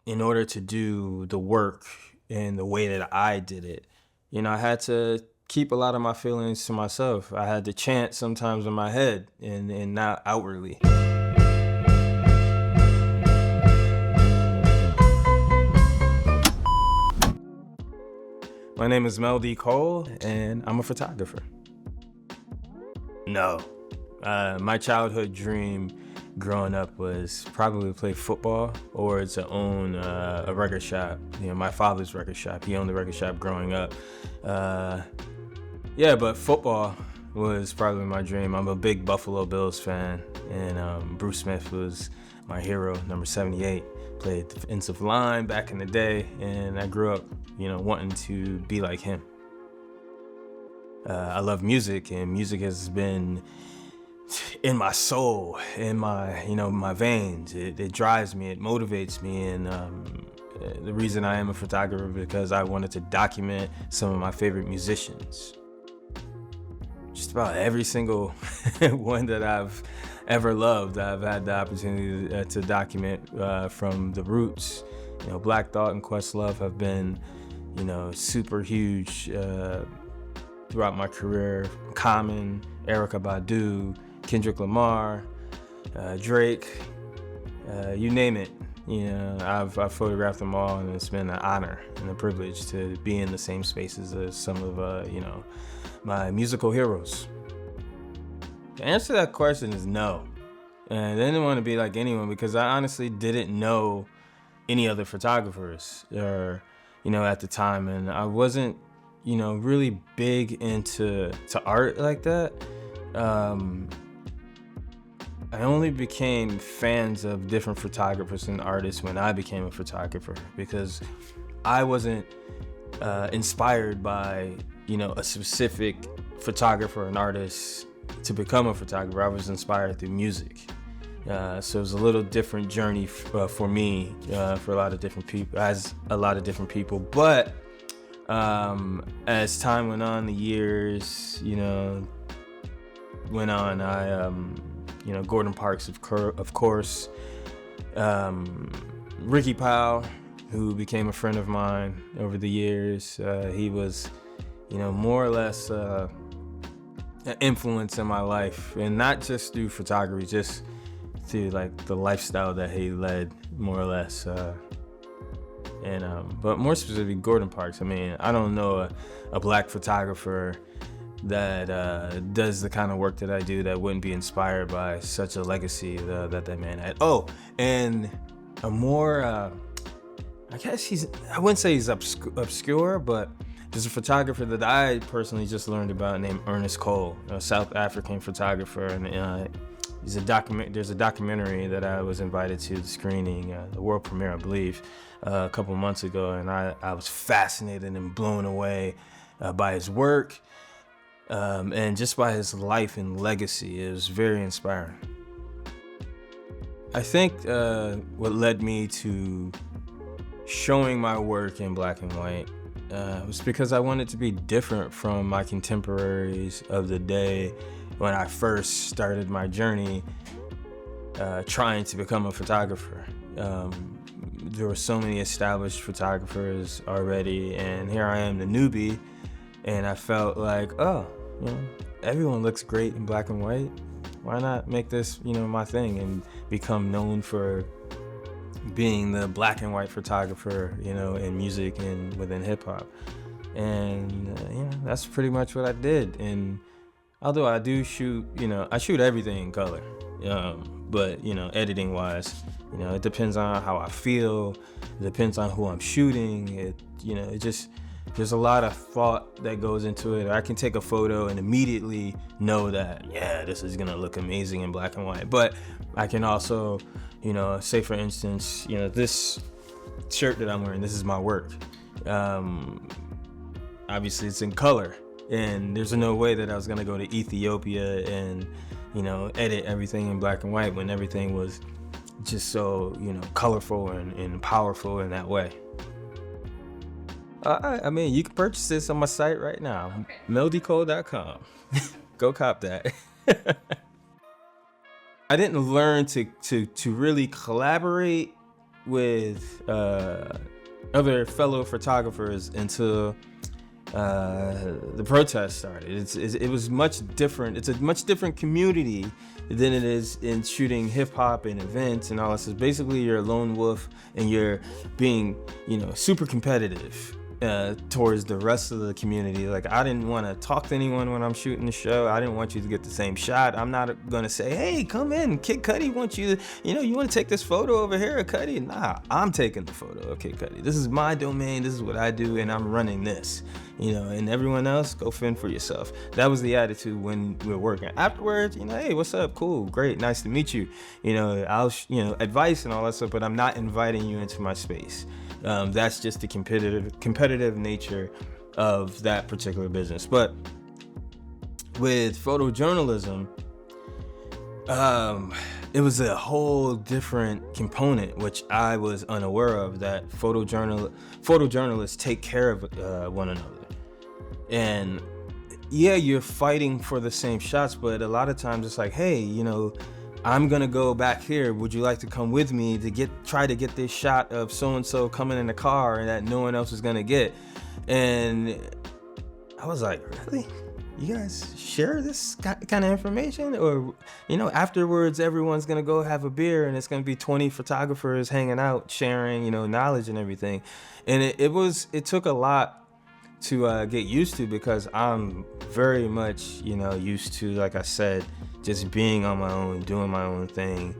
in order to do the work in the way that I did it, I had to keep a lot of my feelings to myself. I had to chant sometimes in my head and not outwardly. My name is Mel D and I'm a photographer. No. My childhood dream growing up was probably to play football or to own a record shop. My father's record shop. He owned the record shop growing up. But football was probably my dream. I'm a big Buffalo Bills fan, and Bruce Smith was my hero, number 78. Played defensive line back in the day, and I grew up, wanting to be like him. I love music, and music has been in my soul, in my, my veins. It drives me, it motivates me, and the reason I am a photographer because I wanted to document some of my favorite musicians. Just about every single one that I've ever loved, I've had the opportunity to document from the roots. Black Thought and Questlove have been, super huge throughout my career. Common, Erykah Badu, Kendrick Lamar, Drake, you name it. I've photographed them all, and it's been an honor and a privilege to be in the same spaces as some of, my musical heroes. The answer to that question is no. And I didn't want to be like anyone because I honestly didn't know any other photographers at the time. And I wasn't, really big into art like that. I only became fans of different photographers and artists when I became a photographer because I wasn't inspired by, a specific photographer and artist to become a photographer. I was inspired through music. So it was a little different journey for me, for a lot of different people, But as time went on, the years, went on, I, Gordon Parks, of course, Ricky Powell, who became a friend of mine over the years. He was, more or less an influence in my life, and not just through photography, just through like the lifestyle that he led, more or less. But more specifically, Gordon Parks. I mean, I don't know a black photographer that does the kind of work that I do that wouldn't be inspired by such a legacy that man had. Oh, and a more, I guess I wouldn't say he's obscure, but there's a photographer that I personally just learned about named Ernest Cole, a South African photographer, and there's a documentary that I was invited to the screening, the world premiere, I believe, a couple months ago, and I was fascinated and blown away by his work. And just by his life and legacy. It was very inspiring. I think what led me to showing my work in black and white was because I wanted to be different from my contemporaries of the day when I first started my journey trying to become a photographer. There were so many established photographers already, and here I am, the newbie, and I felt like, everyone looks great in black and white. Why not make this, my thing and become known for being the black and white photographer, in music and within hip hop. And, that's pretty much what I did. And although I do shoot, I shoot everything in color. But, editing wise, it depends on how I feel. It depends on who I'm shooting. There's a lot of thought that goes into it. I can take a photo and immediately know that, this is gonna look amazing in black and white. But I can also, say for instance, this shirt that I'm wearing, this is my work. Obviously it's in color, and there's no way that I was gonna go to Ethiopia and, edit everything in black and white when everything was just so, colorful and powerful in that way. I mean, you can purchase this on my site right now, okay. meldcole.com. Go cop that. I didn't learn to really collaborate with other fellow photographers until the protest started. It was much different. It's a much different community than it is in shooting hip hop and events and all this. Basically, you're a lone wolf and you're being, super competitive towards the rest of the community. Like, I didn't want to talk to anyone when I'm shooting the show. I didn't want you to get the same shot. I'm not gonna say, hey, come in, Kid Cudi wants you to, you want to take this photo over here of Cudi? Nah, I'm taking the photo of Kid Cudi. This is my domain. This is what I do, and I'm running this. And everyone else, go fend for yourself. That was the attitude when we were working. Afterwards, hey, what's up? Cool, great, nice to meet you. I'll, advice and all that stuff, but I'm not inviting you into my space. That's just the competitive nature of that particular business. But with photojournalism, it was a whole different component, which I was unaware of, that photojournalists take care of one another. And yeah, you're fighting for the same shots, but a lot of times it's like, hey, I'm gonna go back here. Would you like to come with me to try to get this shot of so-and-so coming in the car and that no one else is gonna get? And I was like, really? You guys share this kind of information? Or, afterwards everyone's gonna go have a beer and it's gonna be 20 photographers hanging out, sharing, knowledge and everything. And it took a lot to get used to, because I'm very much, used to, like I said, just being on my own, doing my own thing,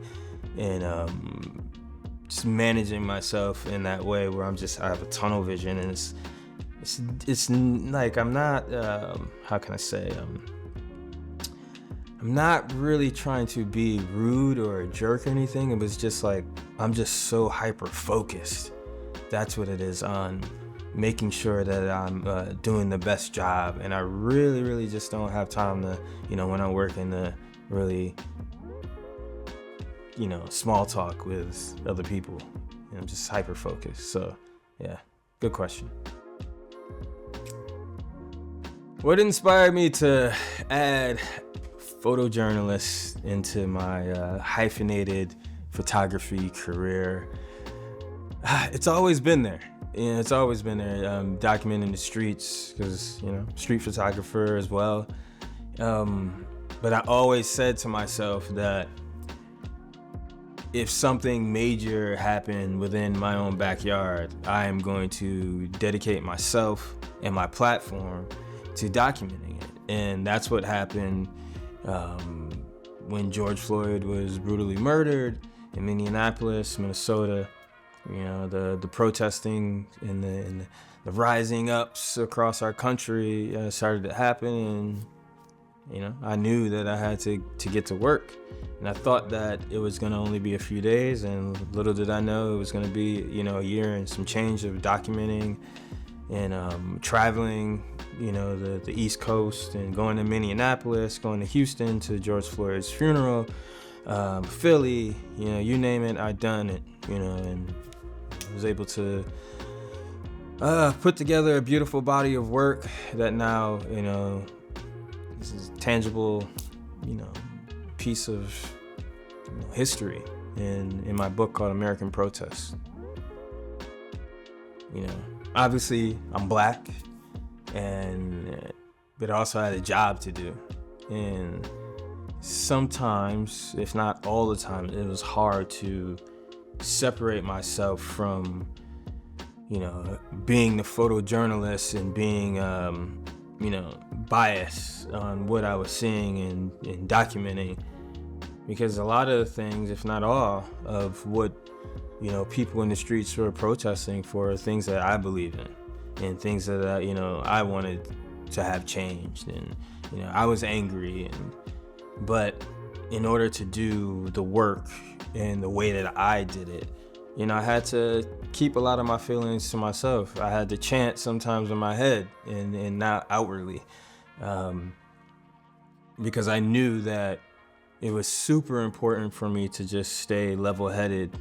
and just managing myself in that way where I have a tunnel vision, and it's like I'm not, how can I say, I'm not really trying to be rude or a jerk or anything. It was just like, I'm just so hyper focused. That's what it is, on making sure that I'm doing the best job. And I really, really just don't have time to, when I'm working, to really, small talk with other people. I'm just hyper focused. So yeah, good question. What inspired me to add photojournalists into my hyphenated photography career? It's always been there. It's always been there. Documenting the streets, because street photographer as well. But I always said to myself that if something major happened within my own backyard, I am going to dedicate myself and my platform to documenting it. And that's what happened when George Floyd was brutally murdered in Minneapolis, Minnesota. The protesting and the rising ups across our country started to happen, and I knew that I had to get to work, and I thought that it was going to only be a few days, and little did I know it was going to be a year and some change of documenting and traveling the East Coast, and going to Minneapolis, going to Houston to George Floyd's funeral, Philly, you name it, I done it, and I was able to put together a beautiful body of work that now, this is a tangible, piece of history in my book called American Protest. Obviously I'm Black, but I also had a job to do, and sometimes, if not all the time, it was hard to separate myself from, being the photojournalist and being, biased on what I was seeing and documenting, because a lot of the things, if not all, of what, people in the streets were protesting for are things that I believe in, and things that, I wanted to have changed, and, I was angry, but in order to do the work in the way that I did it, I had to keep a lot of my feelings to myself. I had to chant sometimes in my head and not outwardly, because I knew that it was super important for me to just stay level-headed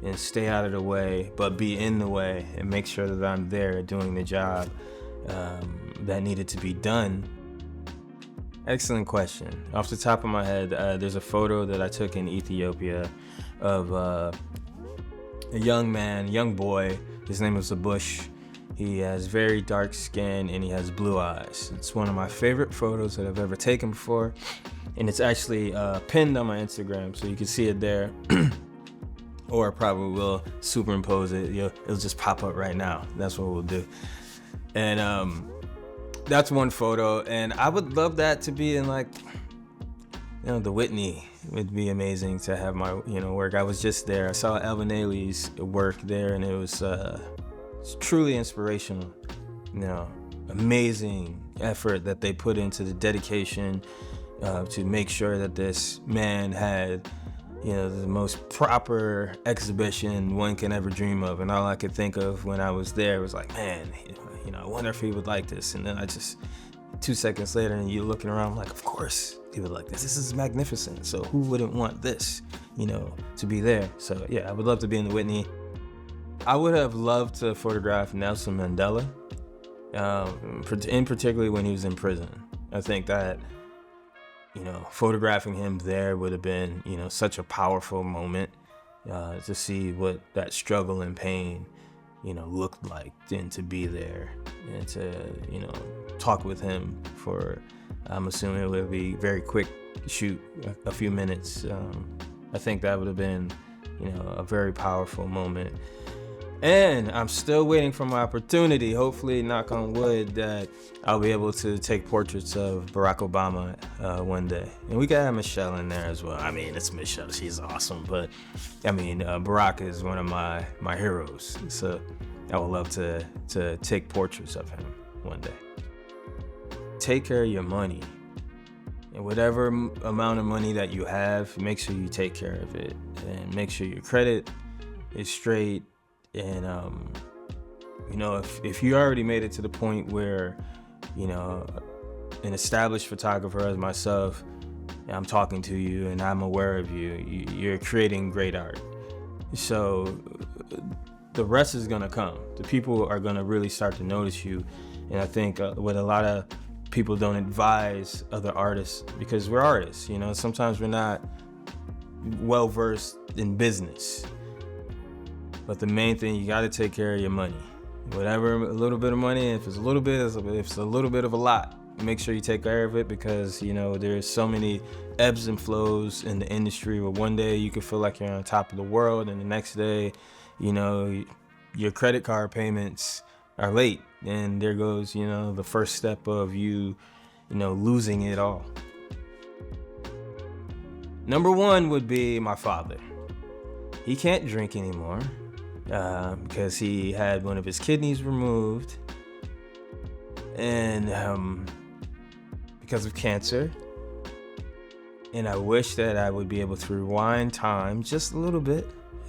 and stay out of the way, but be in the way and make sure that I'm there doing the job that needed to be done. Excellent question. Off the top of my head, there's a photo that I took in Ethiopia of a young man, young boy. His name was Bush. He has very dark skin and he has blue eyes. It's one of my favorite photos that I've ever taken before. And it's actually pinned on my Instagram, so you can see it there. Or I probably will superimpose it. It'll just pop up right now. That's what we'll do. And that's one photo. And I would love that to be in like, the Whitney. It would be amazing to have my, work. I was just there. I saw Alvin Ailey's work there, and it was it's truly inspirational. Amazing effort that they put into the dedication to make sure that this man had, the most proper exhibition one can ever dream of. And all I could think of when I was there was like, man, I wonder if he would like this. And then 2 seconds later, and you're looking around, I'm like, of course he would like this. This is magnificent. So who wouldn't want this, to be there? So yeah, I would love to be in the Whitney. I would have loved to photograph Nelson Mandela, in particularly when he was in prison. I think that, photographing him there would have been, such a powerful moment to see what that struggle and pain, looked like, and to be there and to, talk with him for, I'm assuming it would be very quick shoot, a few minutes. I think that would have been, a very powerful moment. And I'm still waiting for my opportunity, hopefully, knock on wood, that I'll be able to take portraits of Barack Obama one day. And we got have Michelle in there as well. I mean, it's Michelle, she's awesome. But, Barack is one of my heroes. So I would love to take portraits of him one day. Take care of your money. And whatever amount of money that you have, make sure you take care of it. And make sure your credit is straight. And, if you already made it to the point where, an established photographer as myself, I'm talking to you and I'm aware of you, you're creating great art. So the rest is going to come. The people are going to really start to notice you. And I think what a lot of people don't advise other artists, because we're artists, sometimes we're not well versed in business. But the main thing, you got to take care of your money. Whatever, a little bit of money, if it's a little bit, if it's a little bit of a lot, make sure you take care of it, because, there's so many ebbs and flows in the industry where one day you can feel like you're on top of the world, and the next day, your credit card payments are late. And there goes, the first step of you, losing it all. Number one would be my father. He can't drink anymore. Because he had one of his kidneys removed, and because of cancer. And I wish that I would be able to rewind time just a little bit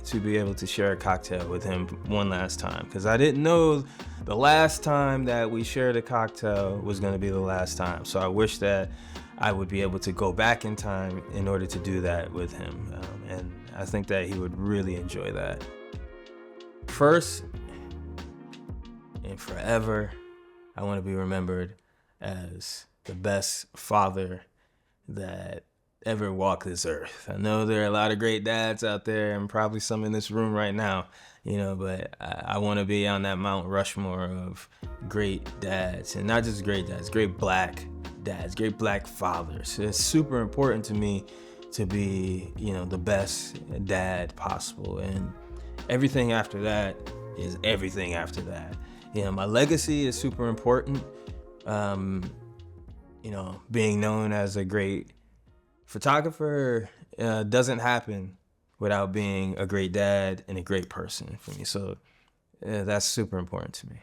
to be able to share a cocktail with him one last time, because I didn't know the last time that we shared a cocktail was going to be the last time. So I wish that I would be able to go back in time in order to do that with him, and I think that he would really enjoy that. First and forever, I want to be remembered as the best father that ever walked this earth. I know there are a lot of great dads out there, and probably some in this room right now, but I want to be on that Mount Rushmore of great dads, and not just great dads, great black dads, great black fathers. It's super important to me to be, the best dad possible, and everything after that is everything after that. My legacy is super important. Being known as a great photographer doesn't happen without being a great dad and a great person for me. So that's super important to me.